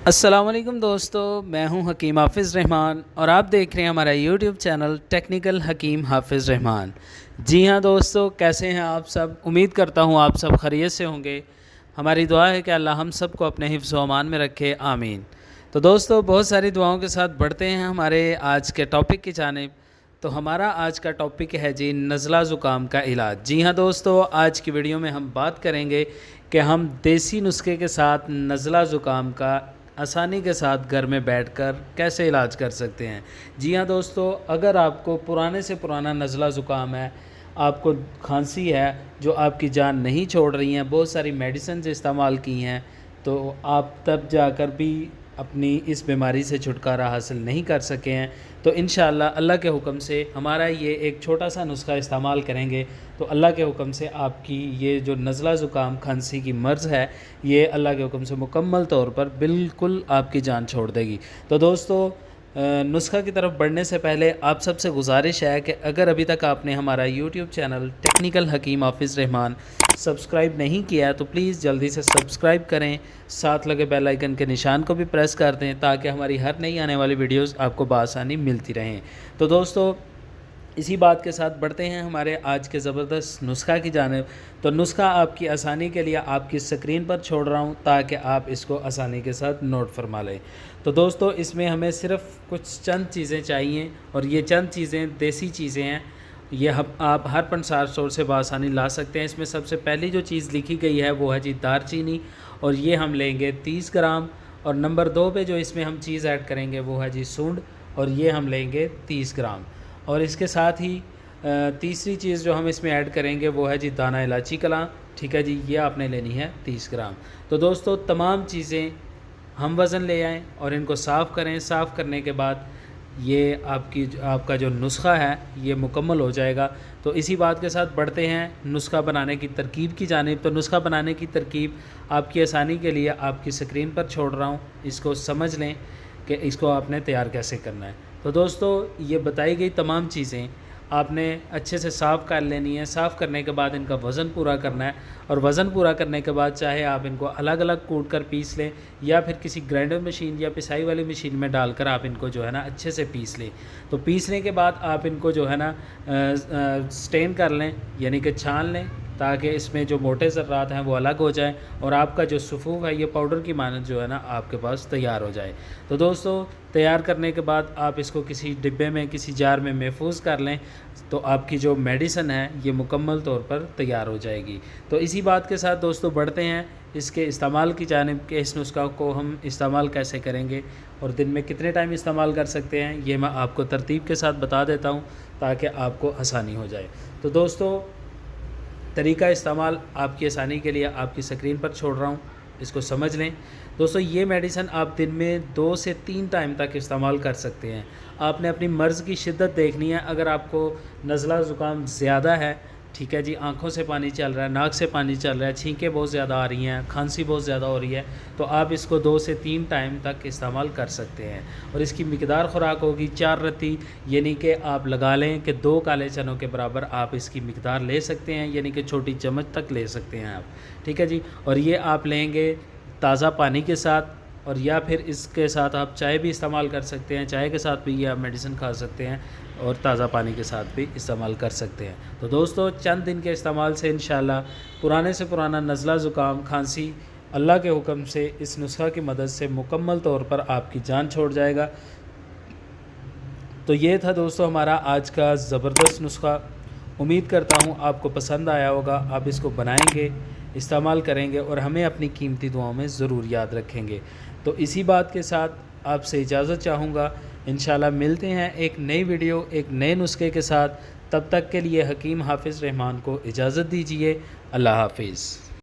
السلام علیکم دوستو، میں ہوں حکیم حافظ رحمان اور آپ دیکھ رہے ہیں ہمارا یوٹیوب چینل ٹیکنیکل حکیم حافظ رحمان۔ جی ہاں دوستو، کیسے ہیں آپ سب؟ امید کرتا ہوں آپ سب خیریت سے ہوں گے۔ ہماری دعا ہے کہ اللہ ہم سب کو اپنے حفظ و امان میں رکھے، آمین۔ تو دوستو، بہت ساری دعاؤں کے ساتھ بڑھتے ہیں ہمارے آج کے ٹاپک کی جانب۔ تو ہمارا آج کا ٹاپک ہے جی نزلہ زکام کا علاج۔ جی ہاں دوستو، آج کی ویڈیو میں ہم بات کریں گے کہ ہم دیسی نسخے کے ساتھ نزلہ زکام کا آسانی کے ساتھ گھر میں بیٹھ کر کیسے علاج کر سکتے ہیں۔ جی ہاں دوستو، اگر آپ کو پرانے سے پرانا نزلہ زکام ہے، آپ کو کھانسی ہے جو آپ کی جان نہیں چھوڑ رہی ہیں، بہت ساری میڈیسنز استعمال کی ہیں، تو آپ تب جا کر بھی اپنی اس بیماری سے چھٹکارا حاصل نہیں کر سکے ہیں، تو انشاءاللہ اللہ کے حکم سے ہمارا یہ ایک چھوٹا سا نسخہ استعمال کریں گے تو اللہ کے حکم سے آپ کی یہ جو نزلہ زکام کھانسی کی مرض ہے، یہ اللہ کے حکم سے مکمل طور پر بالکل آپ کی جان چھوڑ دے گی۔ تو دوستو، نسخہ کی طرف بڑھنے سے پہلے آپ سب سے گزارش ہے کہ اگر ابھی تک آپ نے ہمارا یوٹیوب چینل ٹیکنیکل حکیم حافظ رحمان سبسکرائب نہیں کیا تو پلیز جلدی سے سبسکرائب کریں، ساتھ لگے بیل آئیکن کے نشان کو بھی پریس کر دیں تاکہ ہماری ہر نئی آنے والی ویڈیوز آپ کو بآسانی ملتی رہیں۔ تو دوستو، اسی بات کے ساتھ بڑھتے ہیں ہمارے آج کے زبردست نسخہ کی جانب۔ تو نسخہ آپ کی آسانی کے لیے آپ کی اسکرین پر چھوڑ رہا ہوں تاکہ آپ اس کو آسانی کے ساتھ نوٹ فرما لیں۔ تو دوستو، اس میں ہمیں صرف کچھ چند چیزیں چاہیے اور یہ چند چیزیں دیسی چیزیں ہیں، یہ آپ ہر پنسار اسٹور سے بآسانی لا سکتے ہیں۔ اس میں سب سے پہلی جو چیز لکھی گئی ہے وہ ہے جی دار چینی، اور یہ ہم لیں گے 30 گرام، اور نمبر 2 پہ جو اس میں ہم چیز ایڈ کریں گے وہ ہے جی سونڈ، اور یہ ہم لیں گے 30 گرام، اور اس کے ساتھ ہی تیسری چیز جو ہم اس میں ایڈ کریں گے وہ ہے جی دانہ الائچی کلاں، ٹھیک ہے جی، یہ آپ نے لینی ہے 30 گرام۔ تو دوستو، تمام چیزیں ہم وزن لے آئیں اور ان کو صاف کریں۔ صاف کرنے کے بعد یہ آپ کا جو نسخہ ہے یہ مکمل ہو جائے گا۔ تو اسی بات کے ساتھ بڑھتے ہیں نسخہ بنانے کی ترکیب کی جانب۔ تو نسخہ بنانے کی ترکیب آپ کی آسانی کے لیے آپ کی اسکرین پر چھوڑ رہا ہوں، اس کو سمجھ لیں کہ اس کو آپ نے تیار کیسے کرنا ہے۔ تو دوستو، یہ بتائی گئی تمام چیزیں آپ نے اچھے سے صاف کر لینی ہے۔ صاف کرنے کے بعد ان کا وزن پورا کرنا ہے، اور وزن پورا کرنے کے بعد چاہے آپ ان کو الگ الگ کوٹ کر پیس لیں یا پھر کسی گرائنڈر مشین یا پسائی والی مشین میں ڈال کر آپ ان کو جو ہے نا اچھے سے پیس لیں۔ تو پیسنے کے بعد آپ ان کو جو ہے نا سٹین کر لیں، یعنی کہ چھان لیں تاکہ اس میں جو موٹے ذرات ہیں وہ الگ ہو جائیں، اور آپ کا جو صفوف ہے یہ پاؤڈر کی مانند جو ہے نا آپ کے پاس تیار ہو جائے۔ تو دوستو، تیار کرنے کے بعد آپ اس کو کسی ڈبے میں، کسی جار میں محفوظ کر لیں، تو آپ کی جو میڈیسن ہے یہ مکمل طور پر تیار ہو جائے گی۔ تو اسی بات کے ساتھ دوستو بڑھتے ہیں اس کے استعمال کی جانب کہ اس نسخہ کو ہم استعمال کیسے کریں گے اور دن میں کتنے ٹائم استعمال کر سکتے ہیں، یہ میں آپ کو ترتیب کے ساتھ بتا دیتا ہوں تاکہ آپ کو آسانی ہو جائے۔ تو دوستو، طریقہ استعمال آپ کی آسانی کے لیے آپ کی اسکرین پر چھوڑ رہا ہوں، اس کو سمجھ لیں۔ دوستو، یہ میڈیسن آپ دن میں 2 سے 3 ٹائم تک استعمال کر سکتے ہیں۔ آپ نے اپنی مرض کی شدت دیکھنی ہے۔ اگر آپ کو نزلہ زکام زیادہ ہے، ٹھیک ہے جی، آنکھوں سے پانی چل رہا ہے، ناک سے پانی چل رہا ہے، چھینکیں بہت زیادہ آ رہی ہیں، کھانسی بہت زیادہ ہو رہی ہے، تو آپ اس کو 2 سے 3 ٹائم تک استعمال کر سکتے ہیں، اور اس کی مقدار خوراک ہوگی 4 رتی، یعنی کہ آپ لگا لیں کہ 2 کالے چنوں کے برابر آپ اس کی مقدار لے سکتے ہیں، یعنی کہ چھوٹی چمچ تک لے سکتے ہیں آپ، ٹھیک ہے جی۔ اور یہ آپ لیں گے تازہ پانی کے ساتھ، اور یا پھر اس کے ساتھ آپ چائے بھی استعمال کر سکتے ہیں، چائے کے ساتھ بھی یہ آپ میڈیسن کھا سکتے ہیں، اور تازہ پانی کے ساتھ بھی استعمال کر سکتے ہیں۔ تو دوستو، چند دن کے استعمال سے انشاءاللہ پرانے سے پرانا نزلہ زکام کھانسی اللہ کے حکم سے اس نسخہ کی مدد سے مکمل طور پر آپ کی جان چھوڑ جائے گا۔ تو یہ تھا دوستو ہمارا آج کا زبردست نسخہ۔ امید کرتا ہوں آپ کو پسند آیا ہوگا، آپ اس کو بنائیں گے، استعمال کریں گے، اور ہمیں اپنی قیمتی دعاؤں میں ضرور یاد رکھیں گے۔ تو اسی بات کے ساتھ آپ سے اجازت چاہوں گا، انشاءاللہ ملتے ہیں ایک نئی ویڈیو، ایک نئے نسخے کے ساتھ۔ تب تک کے لیے حکیم حافظ رحمان کو اجازت دیجیے۔ اللہ حافظ۔